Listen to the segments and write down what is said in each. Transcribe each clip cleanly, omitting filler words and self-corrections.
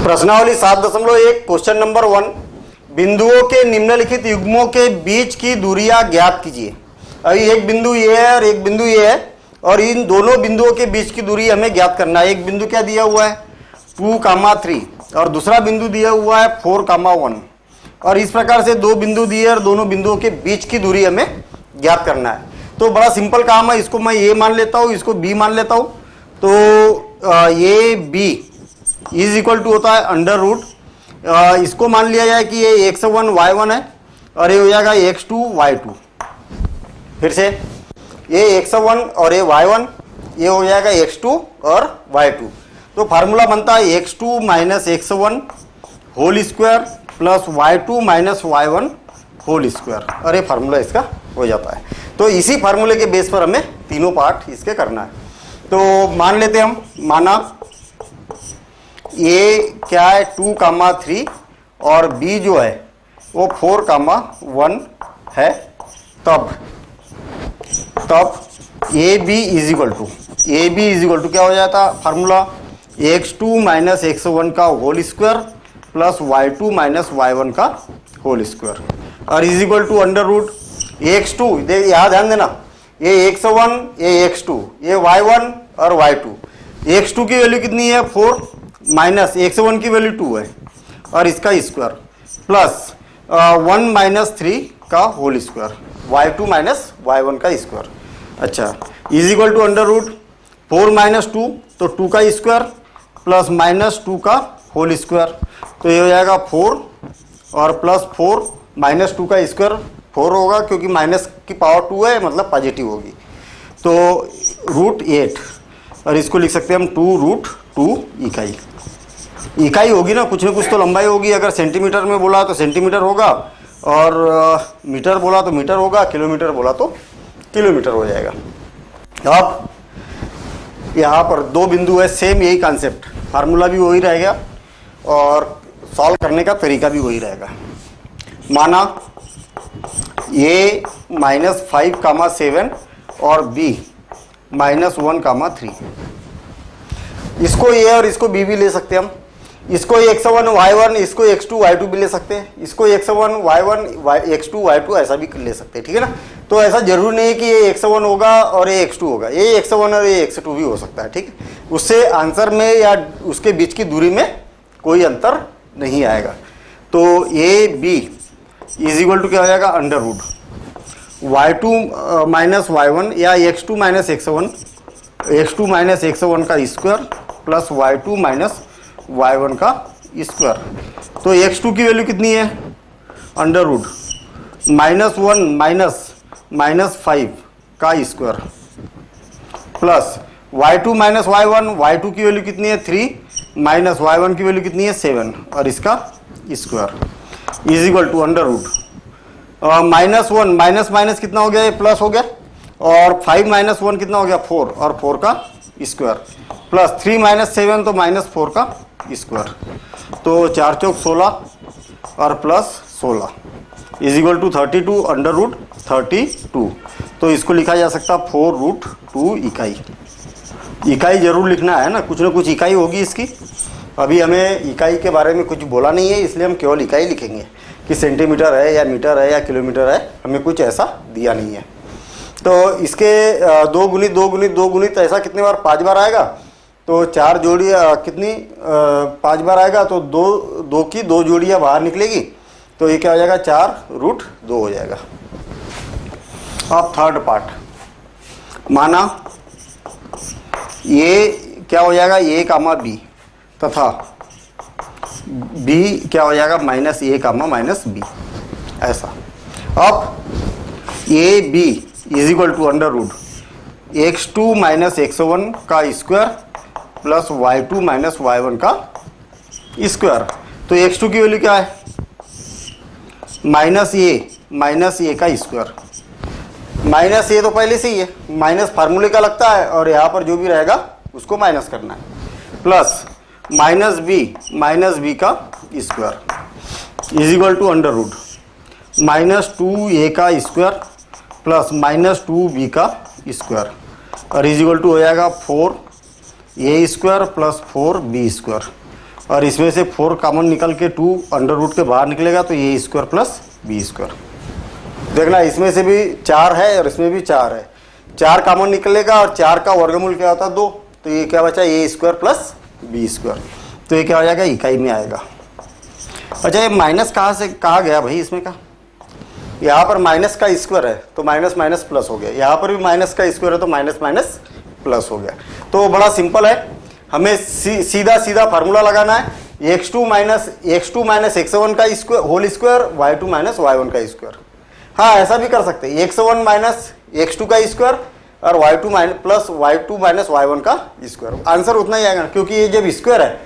प्रश्नावली 7.1 question number 1, बिंदुओं के निम्नलिखित युग्मों के बीच की दूरियां ज्ञात कीजिए। अभी एक बिंदु ये है और एक बिंदु ये है और इन दोनों बिंदुओं के बीच की दूरी हमें ज्ञात करना है। एक बिंदु क्या दिया हुआ है 2,3 और दूसरा बिंदु दिया हुआ है 4,1 और इस प्रकार से दो बिंदु दिए और दोनों बिंदुओं के बीच की दूरी हमें ज्ञात करना है। तो बड़ा सिंपल काम है, इसको मैं ए मान लेता हूँ, इसको बी मान लेता हूँ। तो ये बी इज इक्वल टू होता है अंडर रूट, इसको मान लिया जाए कि ये x1 y1 है और ये हो जाएगा x2 y2। फिर से ये x1 और ये y1, ये हो जाएगा x2 और y2। तो फार्मूला बनता है x2 minus x1 whole square plus y2 minus y1 whole square, और ये फार्मूला इसका हो जाता है। तो इसी फार्मूले के बेस पर हमें तीनों पार्ट इसके करना है। तो मान लेते हैं हम, माना ये क्या है 2,3 और b जो है वो 4,1 है, तब A B is equal to क्या हो जाता है फार्मूला x2 माइनस x1 का whole square plus y2 minus y1 का होल स्क्वायर और is equal to under root x2, यहाँ ध्यान देना, ये x1 ये x2 ये y1 और y2। x2 की वैल्यू कितनी है 4 माइनस x1 की वैल्यू 2 है और इसका स्क्वायर प्लस 1 माइनस 3 का whole square y2 minus y1 का स्क्वायर। अच्छा, is equal to under root 4 minus 2 तो 2 का स्क्वायर प्लस माइनस 2 का होल स्क्वायर, तो ये हो जाएगा 4 और प्लस 4 माइनस 2 का स्क्वायर 4 होगा क्योंकि माइनस की पावर 2 है, मतलब पॉजिटिव होगी। तो रूट 8 और इसको लिख सकते हैं हम 2 रूट 2 इकाई होगी ना कुछ तो लंबाई होगी। अगर सेंटीमीटर में बोला तो सेंटीमीटर होगा और मीटर बोला तो मीटर होगा, किलोमीटर बोला तो किलोमीटर हो जाएगा। अब यहाँ पर दो बिंदु है, सेम यही कॉन्सेप्ट, फार्मूला भी वही रहेगा और सॉल्व करने का तरीका भी वही रहेगा। माना ए -5,7 और बी -1,3, इसको ए और इसको बी भी ले सकते हैं हम। इसको x1 y1 इसको x2 y2 भी ले सकते हैं, इसको x1 y1 x2 y2 ऐसा भी ले सकते हैं, ठीक है ना। तो ऐसा जरूरी नहीं है कि ये x1 होगा और ये x2 होगा, ये x1 और ये x2 भी हो सकता है, ठीक है। उससे आंसर में या उसके बीच की दूरी में कोई अंतर नहीं आएगा। तो A B is equal to क्या हो जाएगा under root y2 minus y1 या x2 माइनस x1 का square plus y2 minus y1 का स्क्वायर। तो x2 की वैल्यू कितनी है अंडर रूट -1 माइनस 5 का square plus y2 minus y1 की वैल्यू कितनी है 3 माइनस y1 की वैल्यू कितनी है 7 और इसका square is equal to under root -1 minus minus कितना हो गया, ये प्लस हो गया, और 5 माइनस 1 कितना हो गया 4 और 4 का स्क्वायर प्लस 3 माइनस 7 तो -4 का स्क्वायर। तो 4 चौक 16 और plus 16 is equal to 32 under root 32। तो इसको लिखा जा सकता 4 रूट 2 इकाई जरूर लिखना है ना कुछ इकाई होगी इसकी। अभी हमें इकाई के बारे में कुछ बोला नहीं है, इसलिए हम केवल इकाई लिखेंगे कि सेंटीमीटर है या मीटर है या किलोमीटर है, हमें कुछ ऐसा दिया नहीं है। तो इसके 2 गुणित 2 गुणित 2 गुणित ऐसा कितने बार 5 बार आएगा, तो 4 जोड़ी कितनी 5 बार आएगा तो 2 की 2 जोड़ियाँ बाहर निकलेगी, तो ये क्या हो जाएगा 4 रूट 2 हो जाएगा। अब थर्ड पार्ट, माना ये क्या हो जाएगा a कामा b तथा b क्या हो जाएगा -a कामा -b ऐसा। अब A B is equal to under root x2 minus x1 का square plus y2 minus y1 का स्क्वायर। तो x2 की वैल्यू क्या है -a का स्क्वायर, -a तो पहले से ही है, माइनस फार्मूले का लगता है और यहाँ पर जो भी रहेगा उसको माइनस करना है, प्लस -b का square is equal to under root -2a का स्क्वायर प्लस -2b का स्क्वायर और इज इक्वल टू हो जाएगा 4a square plus 4b square और इसमें से 4 कॉमन निकल के 2 अंडर रूट के बाहर निकलेगा, तो ये स्क्वायर प्लस बी स्क्वायर। देखना इसमें से भी 4 है और इसमें भी 4 है, 4 कॉमन निकलेगा और 4 का वर्गमूल क्या होता है 2, तो ये क्या बचा ए स्क्वायर प्लस बी स्क्वायर, तो ये क्या हो जाएगा इकाई में आएगा। अच्छा ये माइनस कहाँ से कहाँ गया भाई, इसमें का यहाँ पर माइनस का स्क्वायर है तो माइनस माइनस प्लस हो गया, यहाँ पर भी माइनस का स्क्वायर है तो माइनस माइनस प्लस हो गया। तो बड़ा सिंपल है, हमें सीधा सीधा फार्मूला लगाना है, x2 माइनस x1 का square whole square, y2 minus y1 का स्क्वायर। हाँ ऐसा भी कर सकते हैं, x1 माइनस x2 का स्क्वायर और y2 माइनस y1 का स्क्वायर। आंसर उतना ही आएगा क्योंकि ये जब स्क्वायर है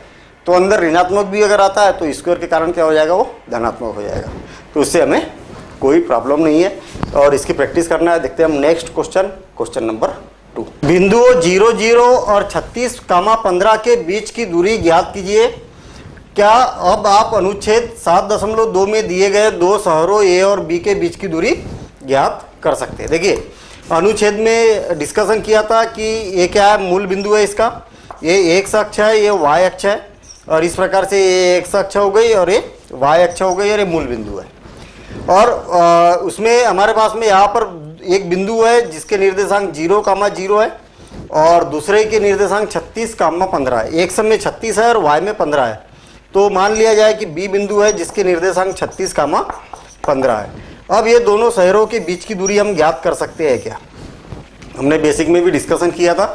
तो अंदर ऋणात्मक भी अगर आता है तो स्क्वायर के कारण क्या हो जाएगा, वो धनात्मक हो जाएगा, तो उससे हमें कोई प्रॉब्लम नहीं है और इसकी प्रैक्टिस करना है। देखते हैं हम नेक्स्ट क्वेश्चन नंबर 2। बिंदुओं 0 0 और 36, 15 के बीच की दूरी ज्ञात कीजिए। क्या अब आप अनुच्छेद 7.2 में दिए गए दो शहरों ए और बी के बीच की दूरी ज्ञात कर सकते हैं। देखिए अनुच्छेद में डिस्कशन किया था कि ये क्या है, मूल बिंदु है इसका, ये x अक्ष है, ये y अक्ष है, और इस प्रकार से ये x अक्ष हो गई और ये y अक्ष हो गई और ये मूल बिंदु है। और उसमें हमारे पास में यहाँ पर एक बिंदु है जिसके निर्देशांक 0,0 है और दूसरे के निर्देशांक 36,15 है। x में 36 है और y में 15 है, तो मान लिया जाए कि b बिंदु है जिसके निर्देशांक 36,15 है। अब ये दोनों शहरों के बीच की दूरी हम ज्ञात कर सकते हैं क्या, हमने बेसिक में भी डिस्कशन किया था।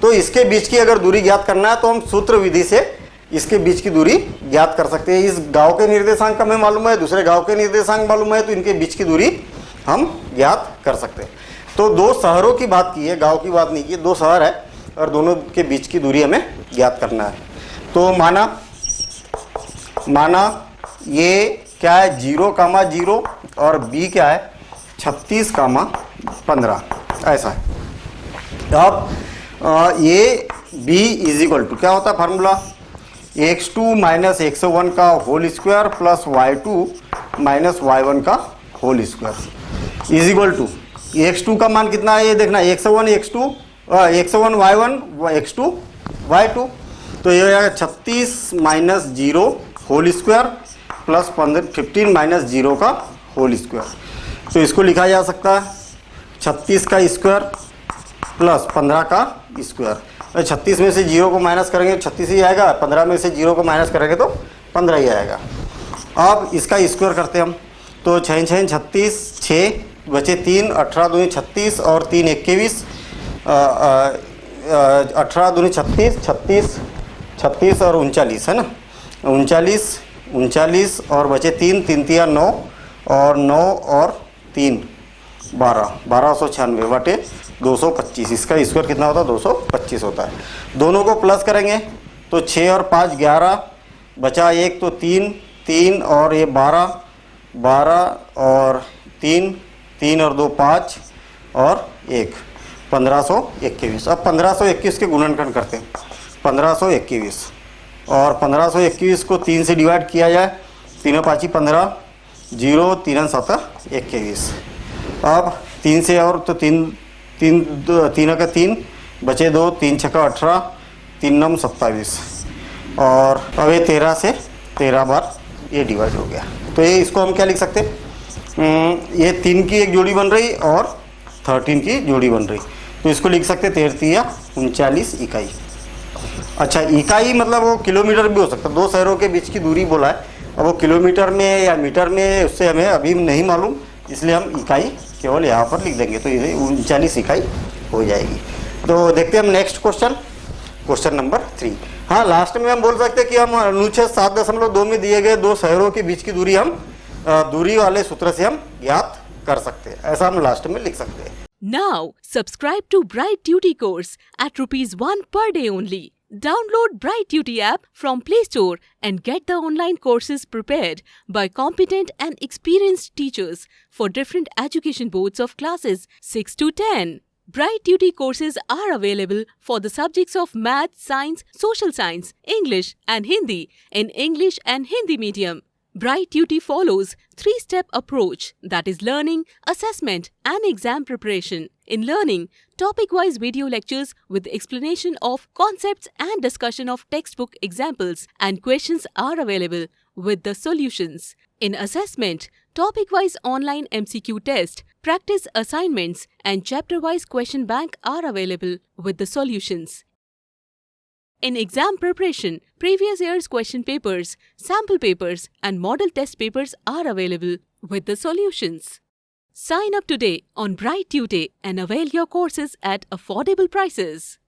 तो इसके बीच की अगर दूरी ज्ञात करना है तो हम सूत्र विधि से इसके बीच की दूरी ज्ञात कर सकते हैं। इस गांव के निर्देशांक हमें मालूम है, दूसरे गांव के निर्देशांक मालूम है, तो इनके बीच की दूरी हम ज्ञात कर सकते हैं। तो दो शहरों की बात की है, गांव की बात नहीं की, दो शहर है और दोनों के बीच की दूरी हमें ज्ञात करना है। तो माना ये क्या है 0,0 और b क्या है 36,15 ऐसा है। अब ये b इज इक्वल टू क्या होता है फार्मूला, x2 माइनस x1 का whole square plus y2 minus y1 का whole square is equal to x2 का मान कितना है ये देखना, x1 y1 x2 y2, तो ये हो जाएगा 36 minus 0 whole square plus 15 minus 0 का होल स्क्वायर। तो इसको लिखा जा सकता है 36 का स्क्वायर प्लस 15 का स्क्वायर। 36 में से 0 को माइनस करेंगे 36 ही आएगा, 15 में से 0 को माइनस करेंगे तो 15 ही आएगा। अब इसका स्क्वायर करते हैं हम, तो 6 6 36, 6 बचे 3, 18 दूनी 36 और 3 21, 18 दूनी 36, 36 और 39 है ना, 39 और बचे 3, 3 तिया 9 और 9 और 3 1296 बटे 225, इसका स्क्वायर कितना होता है 225 होता है। दोनों को प्लस करेंगे तो 6 और 5 11, बचा 1 तो 3 और ये 12 और 3 और 2 5 और 1 1521। अब 1521 के गुणनखंड करते हैं, 1521 और 1521 को 3 से डिवाइड किया जाए, 3 5 15, 0 3 7 21। अब 3 से और तो 3 का 3 बचे 2, 3 6 18, 3 9 27 और अब ये 13 से 13 बार ये डिवाइड हो गया। तो ये इसको हम क्या लिख सकते हैं, ये 3 की एक जोड़ी बन रही और 13 की जोड़ी बन रही, तो इसको लिख सकते 13 इकाई। अच्छा इकाई मतलब वो किलोमीटर भी हो सकता है, दो शहरों के बीच की दूरी बोला है, अब वो किलोमीटर में या मीटर में उससे हमें अभी नहीं मालूम, इसलिए हम इकाई केवल यहाँ पर लिख देंगे, तो ये 39 इकाई हो जाएगी। तो देखते हैं हम नेक्स्ट क्वेश्चन नंबर 3। हाँ लास्ट में हम बोल सकते हैं कि हम अनुच्छेद 7.2 में दिए गए दो शहरों के बीच की दूरी हम दूरी वाले सूत्र से हम ज्ञात कर सकते हैं, ऐसा हम लास्ट में लिख सकते हैं। Now subscribe to Bright Duty course at ₹1 per day only. Download Bright Duty app from Play Store and get the online courses prepared by competent and experienced teachers for different education boards of classes 6 to 10. Bright Duty courses are available for the subjects of Math, Science, Social Science, English and Hindi in English and Hindi medium. Bright Duty follows 3-step approach, that is learning, assessment and exam preparation. in learning. Topic-wise video lectures with explanation of concepts and discussion of textbook examples and questions are available with the solutions. In assessment, topic-wise online MCQ test, practice assignments and chapter-wise question bank are available with the solutions. In exam preparation, previous year's question papers, sample papers and model test papers are available with the solutions. Sign up today on Bright Tutor and avail your courses at affordable prices.